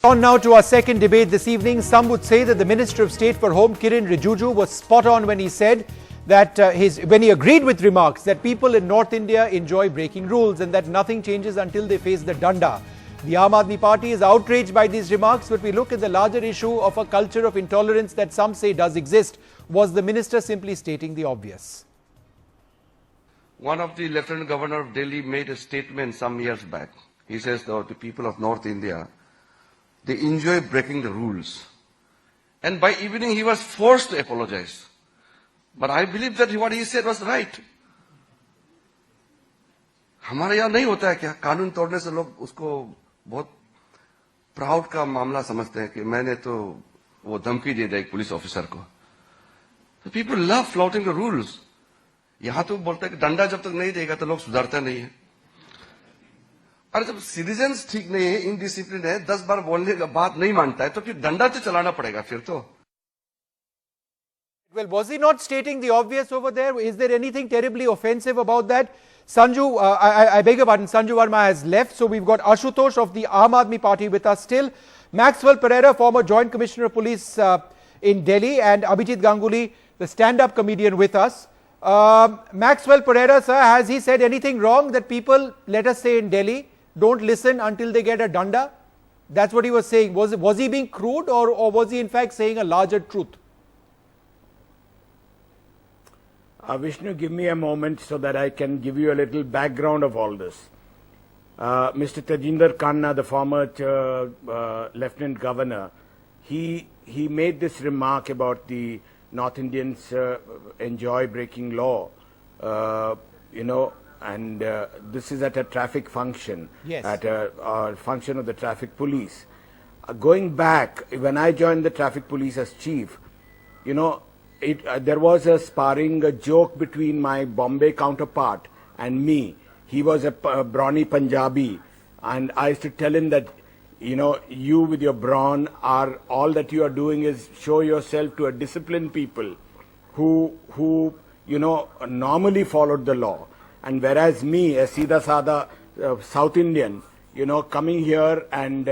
On now to our second debate this evening. Some would say that the Minister of State for Home Kiren Rijiju was spot on when he said that when he agreed with remarks that people in North India enjoy breaking rules and that nothing changes until they face the danda. The Aam Aadmi Party is outraged by these remarks, but we look at the larger issue of a culture of intolerance that some say does exist. Was the minister simply stating the obvious? One of the Lieutenant Governor of Delhi made a statement some years back. He says the people of North India, they enjoy breaking the rules. And by evening he was forced to apologize. But I believe that what he said was right. हमारे यहाँ नहीं होता है क्या? कानून तोड़ने से लोग उसको बहुत प्राउड का मामला समझते हैं कि मैंने तो वो धमकी दे दिया एक पुलिस ऑफिसर को. So people love flouting the rules. यहाँ तो बोलता है कि डंडा जब तक नहीं देगा तो लोग सुधरते नहीं है. अरे जब सिटीजन्स ठीक नहीं है, इनडिसिप्लिन है, 10 बार बोलने का बात नहीं मानता है, तो फिर डंडा तो चलाना पड़ेगा फिर तो. Well, was he not stating the obvious over there? Is there anything terribly offensive about that? Sanju, I beg your pardon, Sanju Verma has left, so we've got Ashutosh of the Aam Aadmi Party with us still. Maxwell Pereira, former Joint Commissioner of Police in Delhi, and Abhijit Ganguly, the stand-up comedian with us. Maxwell Pereira, sir, has he said anything wrong that people, let us say in Delhi, don't listen until they get a danda? That's what he was saying. Was he being crude or was he in fact saying a larger truth? Vishnu, give me a moment so that I can give you a little background of all this. Mr. Tajinder Khanna, the former Lieutenant Governor, he made this remark about the North Indians enjoy breaking law, and this is at a traffic function, yes, at a function of the traffic police. Going back, when I joined the traffic police as chief, there was a sparring, a joke between my Bombay counterpart and me. He was a brawny Punjabi, and I used to tell him that, you with your brawn are, all that you are doing is show yourself to a disciplined people who normally followed the law. And whereas me, a Sida Sada South Indian, coming here and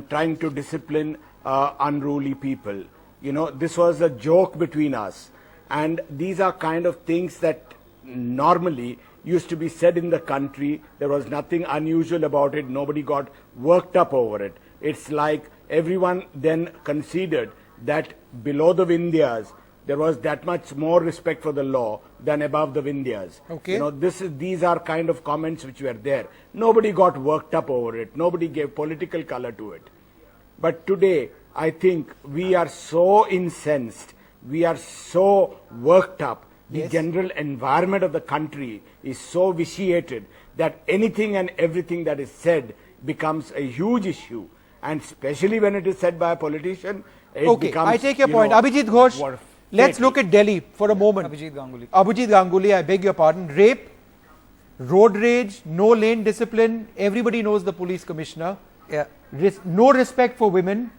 trying to discipline unruly people. This was a joke between us. And these are kind of things that normally used to be said in the country. There was nothing unusual about it. Nobody got worked up over it. It's like everyone then considered that below the Vindhyas, there was that much more respect for the law than above the Vindhyas. Okay. These are kind of comments which were there. Nobody got worked up over it. Nobody gave political color to it. But today, I think we are so incensed, we are so worked up, the yes, general environment of the country is so vitiated that anything and everything that is said becomes a huge issue. And especially when it is said by a politician, it becomes, I take your point. Abhijit Ghosh, let's look at Delhi for a moment. Abhijit Ganguly, I beg your pardon. Rape, road rage, no lane discipline. Everybody knows the police commissioner. Yeah. No respect for women.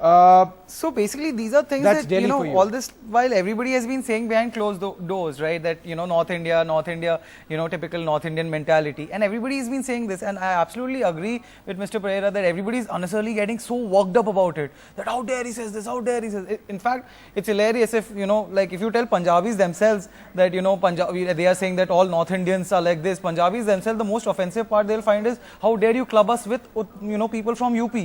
So basically these are things that's that, Delhi for you. all this while everybody has been saying behind closed doors, right, that, North India, typical North Indian mentality, and everybody has been saying this, and I absolutely agree with Mr. Pereira that everybody is unnecessarily getting so worked up about it, that how dare he says this, how dare he says it. In fact, it's hilarious if, like if you tell Punjabis themselves that, they are saying that all North Indians are like this, Punjabis themselves, the most offensive part they'll find is, how dare you club us with, people from UP.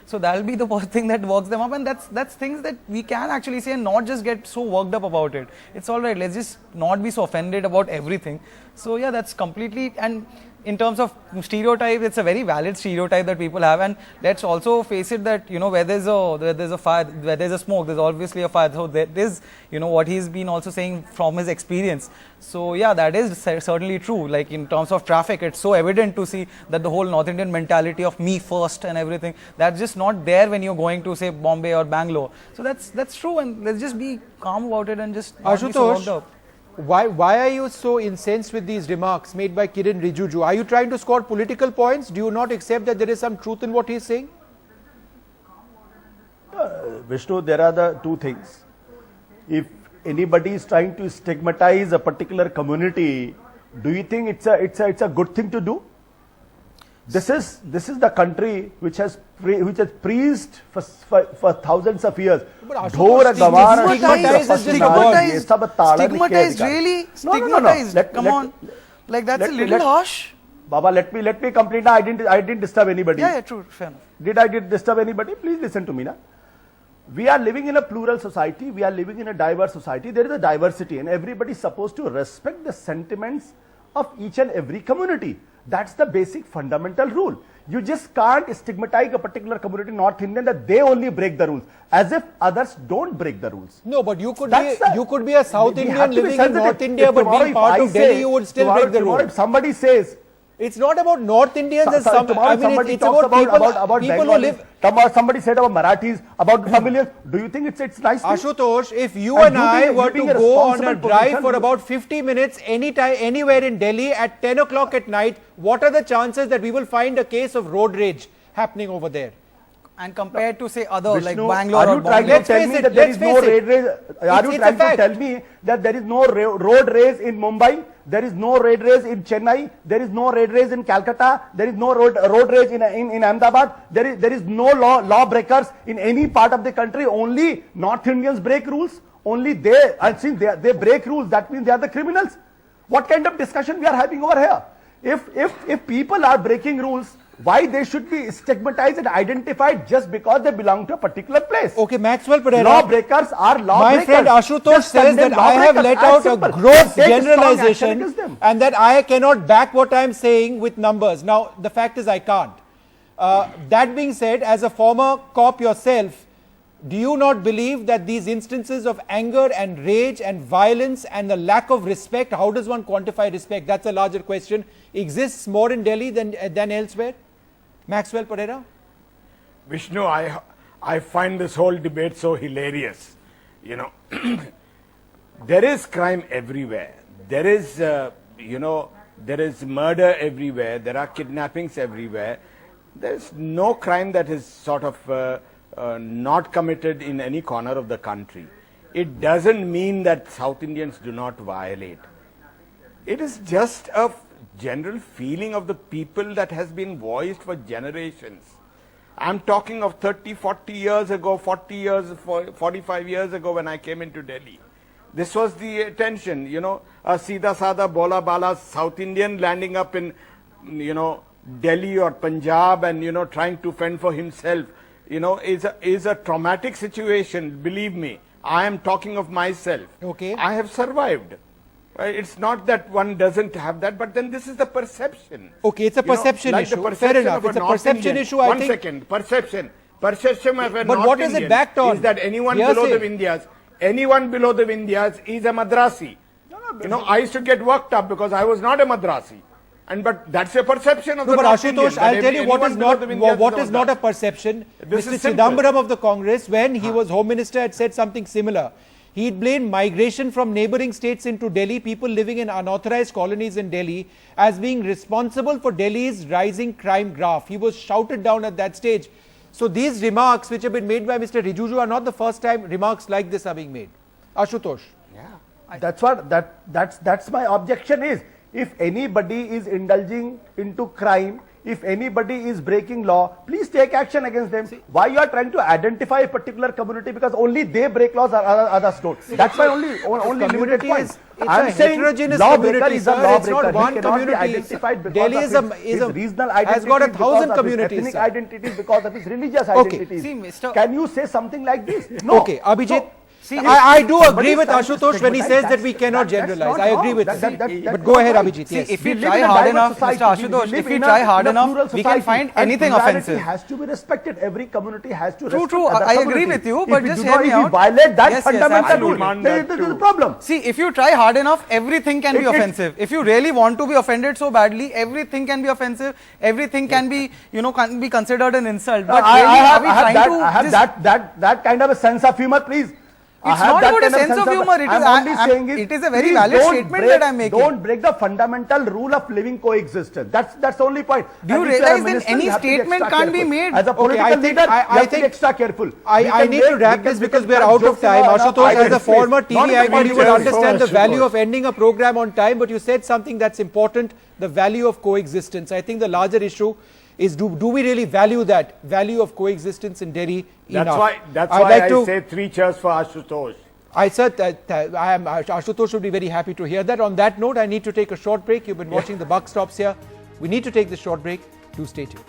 So that'll be the thing that works them up, and that's things that we can actually say and not just get so worked up about it. It's all right, let's just not be so offended about everything. So yeah, that's completely, and in terms of stereotype, it's a very valid stereotype that people have, and let's also face it that, where there's a fire, where there's a smoke, there's obviously a fire. So that is, what he's been also saying from his experience. So yeah, that is certainly true. Like in terms of traffic, it's so evident to see that the whole North Indian mentality of me first and everything, that's just not there when you're going to say Bombay or Bangalore. So that's true, and let's just be calm about it and just not be so worked up. Why are you so incensed with these remarks made by Kiren Rijiju? Are you trying to score political points? Do you not accept that there is some truth in what he is saying? Vishnu, there are the two things. If anybody is trying to stigmatize a particular community, do you think it's a good thing to do? This is the country which has preached for thousands of years. Stigmatized, really? Stigmatized. Come on. Like that's a little harsh. Baba, let me complete. I didn't disturb anybody. Yeah, true. Fair enough. Did I disturb anybody? Please listen to me now. We are living in a plural society. We are living in a diverse society. There is a diversity, and everybody is supposed to respect the sentiments of each and every community. That's the basic fundamental rule. You just can't stigmatize a particular community, North Indian, that they only break the rules, as if others don't break the rules. No, but you could be a South Indian living in North India, but being part of Delhi, you would still break the rules. If somebody says, it's not about North Indians. It's about people who live. Somebody said about Marathis, about Tamilians. Do you think it's nice? Ashutosh, if you and I were to go on a drive for about 50 minutes anytime, anywhere in Delhi at 10 o'clock at night, what are the chances that we will find a case of road rage happening over there? And compared to say other Vishnu, like Bangalore are you or trying Bombay, to tell me that there is no road rage? Are you trying to tell me that there is no road rage in Mumbai? There is no road rage in Chennai. There is no road rage in Calcutta. There is no road rage in Ahmedabad. There is no law breakers in any part of the country. Only North Indians break rules. Only they, and since they break rules, that means they are the criminals. What kind of discussion we are having over here? If people are breaking rules, why they should be stigmatized and identified just because they belong to a particular place? Okay, Maxwell Pereira. Lawbreakers are lawbreakers. My friend Ashutosh says that I have let out a gross generalization and that I cannot back what I am saying with numbers. Now, the fact is I can't. That being said, as a former cop yourself, do you not believe that these instances of anger and rage and violence and the lack of respect, how does one quantify respect? That's a larger question. Exists more in Delhi than elsewhere? Maxwell Pereira? Vishnu, I find this whole debate so hilarious. You know, there is crime everywhere. There is, there is murder everywhere. There are kidnappings everywhere. There's no crime that is sort of not committed in any corner of the country. It doesn't mean that South Indians do not violate. It is just a general feeling of the people that has been voiced for generations. I'm talking of 30, 40 years ago, 45 years ago when I came into Delhi. This was the attention, a Sida Sada Bola Bala South Indian landing up in, Delhi or Punjab and, trying to fend for himself, is a traumatic situation. Believe me, I am talking of myself. Okay. I have survived. It's not that one doesn't have that, but then this is the perception. Okay, it's a perception issue. Fair enough. It's a perception issue, I think. 1 second. Perception of a But North what is Indian it backed on? is that anyone below the Vindhyas is a Madrasi. I used to get worked up because I was not a Madrasi. But that's a perception of the North Indian. But Ashutosh, I'll tell you what is not a perception. Mr. Chidambaram of the Congress, when he was Home Minister, had said something similar. He'd blamed migration from neighboring states into Delhi, people living in unauthorized colonies in Delhi, as being responsible for Delhi's rising crime graph. He was shouted down at that stage. So these remarks which have been made by Mr. Rijiju are not the first time remarks like this are being made. Ashutosh. Yeah, that's my objection is. If anybody is indulging into crime, if anybody is breaking law, please take action against them. Why you are trying to identify a particular community because only they break laws or others don't? That's my only limited point. I'm saying lawbreaker is a lawbreaker. It's not one community. Identified because Delhi of his regional identity, has got 1,000 communities. Ethnic identities, because of his religious identities. See, can you say something like this? No. Okay, Abhijit. I do agree with Ashutosh when he says that we cannot generalize. I agree with him. But go ahead, Abhijit. See, if we try hard enough, Mr. Ashutosh, if we try hard enough, we can find anything offensive. Has to be respected. Every community has to respect. True. I agree with you, but just hear me out. If you violate that fundamental rule, there is a problem. See, if you try hard enough, everything can be offensive. If you really want to be offended so badly, everything can be offensive. Everything can be, can be considered an insult. But I have that kind of a sense of humor, please. It's not about a sense of humor. It is a very valid statement that I am making. Don't break the fundamental rule of living coexistence. That's the only point. Do you realize that any statement can't be made? As a political leader, you have to be extra careful. I need to wrap this because we are out of time. Ashutosh, as a former TV anchor, you would understand the value of ending a program on time, but you said something that's important, the value of coexistence. I think the larger issue is do we really value that value of coexistence in Delhi enough? That's I'd why like I to, say 3 cheers for Ashutosh. I said that Ashutosh should be very happy to hear that. On that note, I need to take a short break. You've been watching the buck stops here. We need to take this short break. Do stay tuned.